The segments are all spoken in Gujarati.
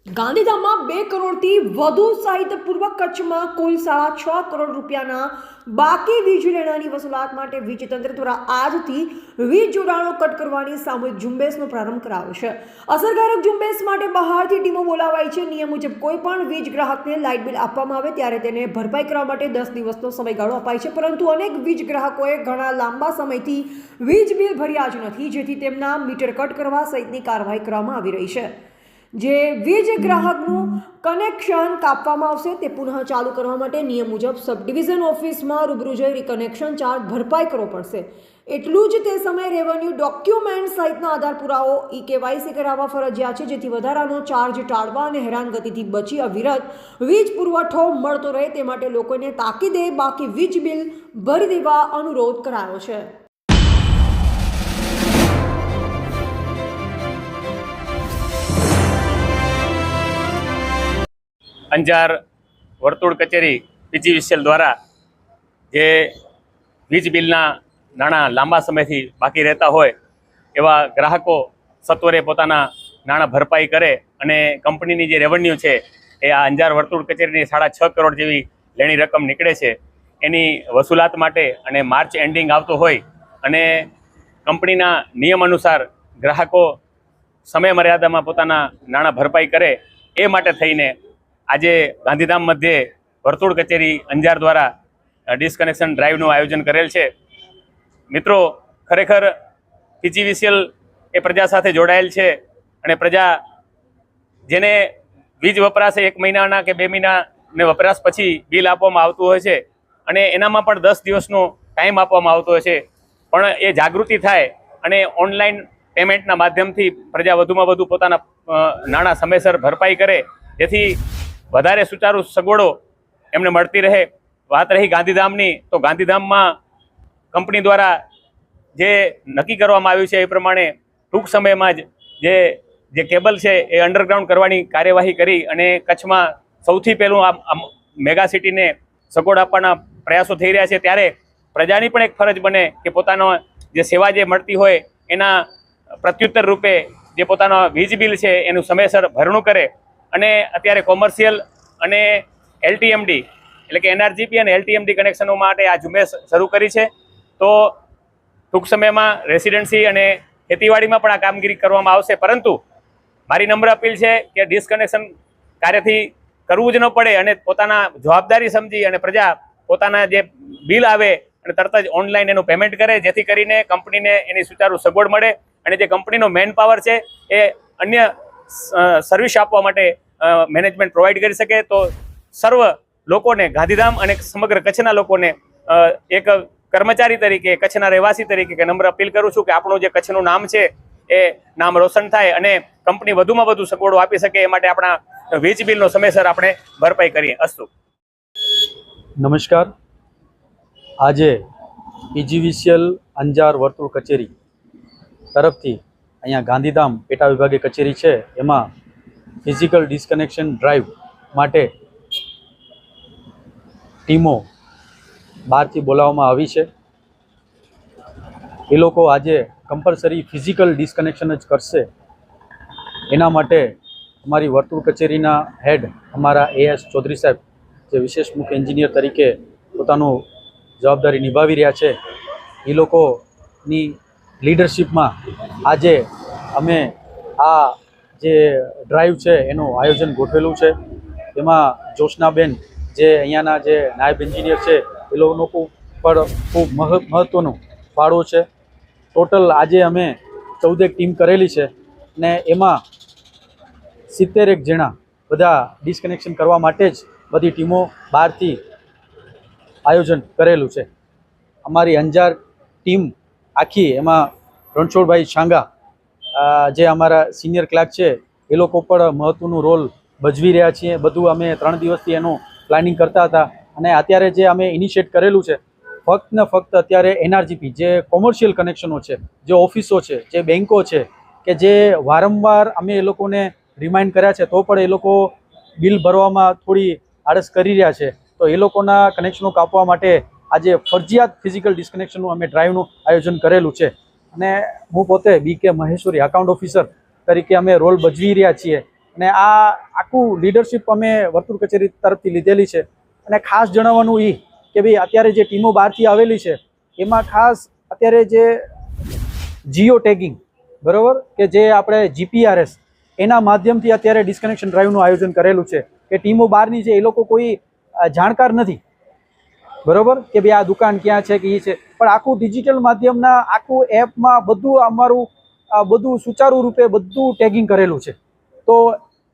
ગાંધીધામમાં 2 કરોડથી વધુ સાહિત્યપૂર્વક કચ્છમાં કુલ 6.5 કરોડ રૂપિયાના બાકી વીજ લેણાની વસૂલાત માટે વીજ તંત્ર દ્વારા આજથી વીજ જોડાણો કટ કરવાની સામૂહિક ઝુંબેશનો પ્રારંભ કરાવ્યો છે। અસરકારક ઝુંબેશ માટે બહારથી ટીમો બોલાવાઈ છે। નિયમ મુજબ કોઈ પણ વીજ ગ્રાહકને લાઇટ બિલ આપવામાં આવે ત્યારે તેને ભરપાઈ કરવા માટે 10 દિવસનો સમયગાળો અપાય છે, પરંતુ અનેક વીજ ગ્રાહકોએ ઘણા લાંબા સમયથી વીજ બિલ ભર્યા જ નથી, જેથી તેમના મીટર કટ કરવા સહિતની કાર્યવાહી કરવામાં આવી રહી છે। જે વીજ ગ્રાહકનું કનેક્શન કાપવામાં આવશે તે પુનઃ ચાલુ કરવા માટે નિયમ મુજબ સબ ડિવિઝન ઓફિસમાં રૂબરૂ જઈ રિકનેક્શન ચાર્જ ભરપાઈ કરવો પડશે। એટલું જ તે સમયે રેવન્યુ ડોક્યુમેન્ટ સહિતનો આધાર પુરાવો KYC કરાવવા ફરજિયાત છે, જેથી વધારાનો ચાર્જ ટાળવા અને હેરાનગતિથી બચી અવિરત વીજ પુરવઠો મળતો રહે તે માટે લોકોને તાકીદે બાકી વીજ બિલ ભરી દેવા અનુરોધ કરાયો છે। અંજાર વર્તુળ કચેરી PGVCL દ્વારા જે વીજ બિલના નાણાં લાંબા સમયથી બાકી રહેતા હોય એવા ગ્રાહકો સત્વરે પોતાના નાણાં ભરપાઈ કરે અને કંપનીની જે રેવન્યુ છે એ આ અંજાર વર્તુળ કચેરીની 6.5 કરોડ જેવી લેણી રકમ નીકળે છે એની વસૂલાત માટે અને માર્ચ એન્ડિંગ આવતો હોય અને કંપનીના નિયમ અનુસાર ગ્રાહકો સમય મર્યાદામાં પોતાના નાણાં ભરપાઈ કરે એ માટે થઈને આજે ગાંધીધામ મધ્યે વર્તુળ કચેરી અંજાર દ્વારા ડિસ્કનેક્શન ડ્રાઈવનું આયોજન કરેલ છે। મિત્રો, ખરેખર PGVCL એ પ્રજા સાથે જોડાયેલ છે અને પ્રજા જેને વીજ વપરાશ 1 મહિનાના કે 2 મહિનાને વપરાશ પછી બિલ આપવામાં આવતું હોય છે અને એનામાં પણ 10 દિવસનો ટાઈમ આપવામાં આવતો હોય છે, પણ એ જાગૃતિ થાય અને ઓનલાઈન પેમેન્ટના માધ્યમથી પ્રજા વધુમાં વધુ પોતાના નાણાં સમયસર ભરપાઈ કરે, જેથી વધારે સુચારુ સગવડો એમને મળતી રહે। વાત રહી ગાંધીધામની, તો ગાંધીધામમાં કંપની દ્વારા જે નક્કી કરવામાં આવ્યું છે એ પ્રમાણે ટૂંક સમયમાં જ જે કેબલ છે એ અંડરગ્રાઉન્ડ કરવાની કાર્યવાહી કરી અને કચ્છમાં સૌથી પહેલું આ મેગા સિટીને સગવડ આપવાના પ્રયાસો થઈ રહ્યા છે। ત્યારે પ્રજાની પણ એક ફરજ બને કે પોતાનો જે સેવા જે મળતી હોય એના પ્રત્યુત્તર રૂપે જે પોતાનો વીજ બિલ છે એનું સમયસર ભરણું કરે અને અત્યારે કોમર્શિયલ અને LTMD એટલે કે NRGP અને LTMD કનેક્શનો માટે આ ઝુંબેશ શરૂ કરી છે। તો ટૂંક સમયમાં રેસિડેન્સી અને ખેતીવાડીમાં પણ આ કામગીરી કરવામાં આવશે, પરંતુ મારી નમ્ર અપીલ છે કે ડિસ્કનેક્શન કાર્યથી કરવું જ ન પડે અને પોતાના જવાબદારી સમજી અને પ્રજા પોતાના જે બિલ આવે અને તરત જ ઓનલાઈન એનું પેમેન્ટ કરે, જેથી કરીને કંપનીને એની સુચારુ સગવડ મળે અને જે કંપનીનો મેન પાવર છે એ અન્ય સર્વિસ આપવા માટે મેનેજમેન્ટ પ્રોવાઈડ કરી શકે। તો સર્વ લોકોને, ગાંધીધામ અને સમગ્ર કચ્છના લોકોને એક કર્મચારી તરીકે, કચ્છના રહેવાસી તરીકે નમ્ર અપીલ કરું છું કે આપણું જે કચ્છનું નામ છે એ નામ રોશન થાય અને કંપની વધુમાં વધુ સગવડો આપી શકે એ માટે આપણા વીજ બિલનો સમયસર આપણે ભરપાઈ કરીએ। અસ્તુ। નમસ્કાર। આજે PGVCL અંજાર વર્તુળ કચેરી તરફથી અહીંયા ગાંધીધામ પેટા વિભાગે કચેરી છે એમાં ફિઝિકલ ડિસ્કનેક્શન ડ્રાઈવ માટે ટીમો બહારથી બોલાવવામાં આવી છે। એ લોકો આજે કમ્પલસરી ફિઝિકલ ડિસ્કનેક્શન જ કરશે। એના માટે અમારી વર્તુળ કચેરીના હેડ અમારા AS ચૌધરી સાહેબ, જે વિશેષ મુખ્ય એન્જિનિયર તરીકે પોતાનું જવાબદારી નિભાવી રહ્યા છે, એ લોકોની લીડરશિપમાં આજે અમે આ જે ડ્રાઈવ છે એનું આયોજન ગોઠવેલું છે। એમાં જોશનાબેન જે અહીંયાના જે નાયબ એન્જિનિયર છે એ લોકોનો પણ ખૂબ મહત્ત્વનો ફાળો છે। ટોટલ આજે અમે 14 ટીમ કરેલી છે ને એમાં 70 જણા બધા ડિસ્કનેક્શન કરવા માટે જ બધી ટીમો બહારથી આયોજન કરેલું છે। અમારી અંજાર ટીમ આખી, એમાં રણછોડભાઈ છાંગા જે અમારા સિનિયર ક્લાર્ક છે એ લોકો પણ મહત્ત્વનું રોલ ભજવી રહ્યા છીએ। બધું અમે 3 દિવસથી એનું પ્લાનિંગ કરતા હતા અને અત્યારે જે અમે ઇનિશિએટ કરેલું છે ફક્ત ને ફક્ત અત્યારે NRGP જે કોમર્શિયલ કનેક્શનો છે, જે ઓફિસો છે, જે બેન્કો છે, કે જે વારંવાર અમે એ લોકોને રિમાઇન્ડ કર્યા છે તો પણ એ લોકો બિલ ભરવામાં થોડી આળસ કરી રહ્યા છે, તો એ લોકોના કનેક્શનો કાપવા માટે આજે ફરજિયાત ફિઝિકલ ડિસ્કનેક્શનનું અમે ડ્રાઈવનું આયોજન કરેલું છે। અને હું પોતે BK મહેશ્વરી એકાઉન્ટ ઓફિસર તરીકે અમે રોલ ભજવી રહ્યા છીએ અને આ આખું લીડરશિપ અમે વર્તુળ કચેરી તરફથી લીધેલી છે. અને ખાસ જણાવવાનું એ કે ભાઈ અત્યારે જે ટીમો બહારથી આવેલી છે એમાં ખાસ અત્યારે જે જીઓ ટેગિંગ, બરાબર, કે જે આપણે જીપીઆરએસ એના માધ્યમથી અત્યારે ડિસ્કનેક્શન ડ્રાઈવનું આયોજન કરેલું છે કે ટીમો બહારની છે એ લોકો કોઈ જાણકાર નથી, બરાબર, કે ભાઈ આ દુકાન ક્યાં છે કે એ છે, પણ આખું ડિજિટલ માધ્યમના આખું એપમાં બધું અમારું બધું સુચારુ રૂપે બધું ટેગિંગ કરેલું છે. તો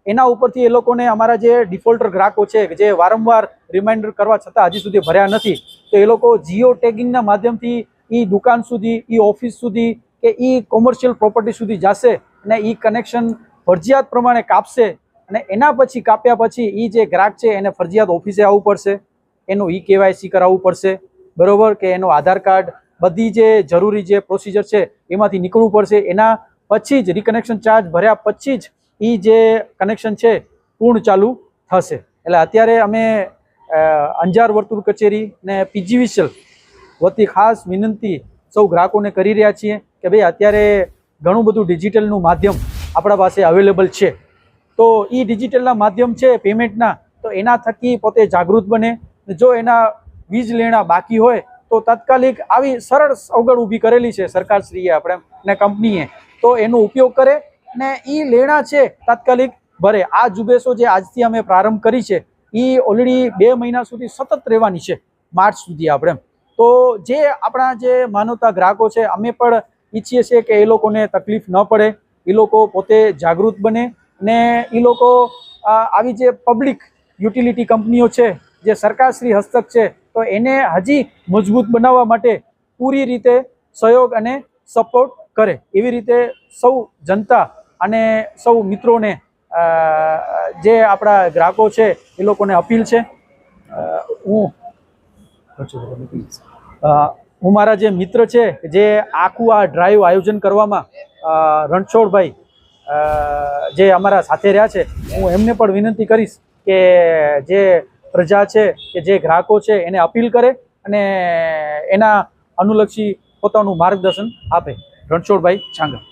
એના ઉપરથી એ લોકોને અમારા જે ડિફોલ્ટર ગ્રાહકો છે કે જે વારંવાર રિમાઇન્ડર કરવા છતાં હજી સુધી ભર્યા નથી, તો એ લોકો જીઓ ટેગિંગના માધ્યમથી એ દુકાન સુધી, એ ઓફિસ સુધી કે એ કોમર્શિયલ પ્રોપર્ટી સુધી જશે અને એ કનેક્શન ફરજિયાત પ્રમાણે કાપશે. અને એના પછી કાપ્યા પછી એ જે ગ્રાહક છે એને ફરજિયાત ઓફિસે આવવું પડશે, એનું KYC કરાવવું પડશે, બરાબર, કે એનો આધાર કાર્ડ, બધી જે જરૂરી જે પ્રોસિજર છે એમાંથી નીકળવું પડશે. એના પછી જ રિકનેક્શન ચાર્જ ભર્યા પછી જ એ જે કનેક્શન છે પૂર્ણ ચાલુ થશે. એટલે અત્યારે અમે અંજાર વર્તુળ કચેરી ને PGVCL વતી ખાસ વિનંતી સૌ ગ્રાહકોને કરી રહ્યા છીએ કે ભાઈ અત્યારે ઘણું બધું ડિજિટલનું માધ્યમ આપણા પાસે અવેલેબલ છે. તો એ ડિજિટલના માધ્યમ છે પેમેન્ટના, તો એના થકી પોતે જાગૃત બને. જો એના વીજ લેણા બાકી હોય તો તાત્કાલિક આવી સરળ સવગડ ઊભી કરેલી છે સરકારશ્રીએ આપણે ને કંપનીએ, તો એનો ઉપયોગ કરે ને એ લેણા છે તાત્કાલિક ભરે. આ ઝુંબેશો જે આજથી અમે પ્રારંભ કરી છે એ ઓલરેડી 2 મહિના સુધી સતત રહેવાની છે, માર્ચ સુધી આપણે. તો જે આપણા જે માનવતા ગ્રાહકો છે અમે પણ ઈચ્છીએ છીએ કે એ લોકોને તકલીફ ન પડે, એ લોકો પોતે જાગૃત બને ને એ લોકો આવી જે પબ્લિક યુટિલિટી કંપનીઓ છે જે સરકારશ્રી હસ્તક છે તો એને હજી મજબૂત બનાવવા માટે પૂરી રીતે સહયોગ અને સપોર્ટ કરે. એવી રીતે સૌ જનતા અને સૌ મિત્રોને જે આપણા ગ્રાહકો છે એ લોકોને અપીલ છે. હું મારા જે મિત્ર છે જે આખું આ ડ્રાઈવ આયોજન કરવામાં રણછોડભાઈ જે અમારા સાથે રહ્યા છે, હું એમને પણ વિનંતી કરીશ કે જે પ્રજા છે કે જે ગ્રાહકો છે એને અપીલ કરે અને એના અનુલક્ષી પોતાનું માર્ગદર્શન આપે. રણછોડભાઈ છાંગા.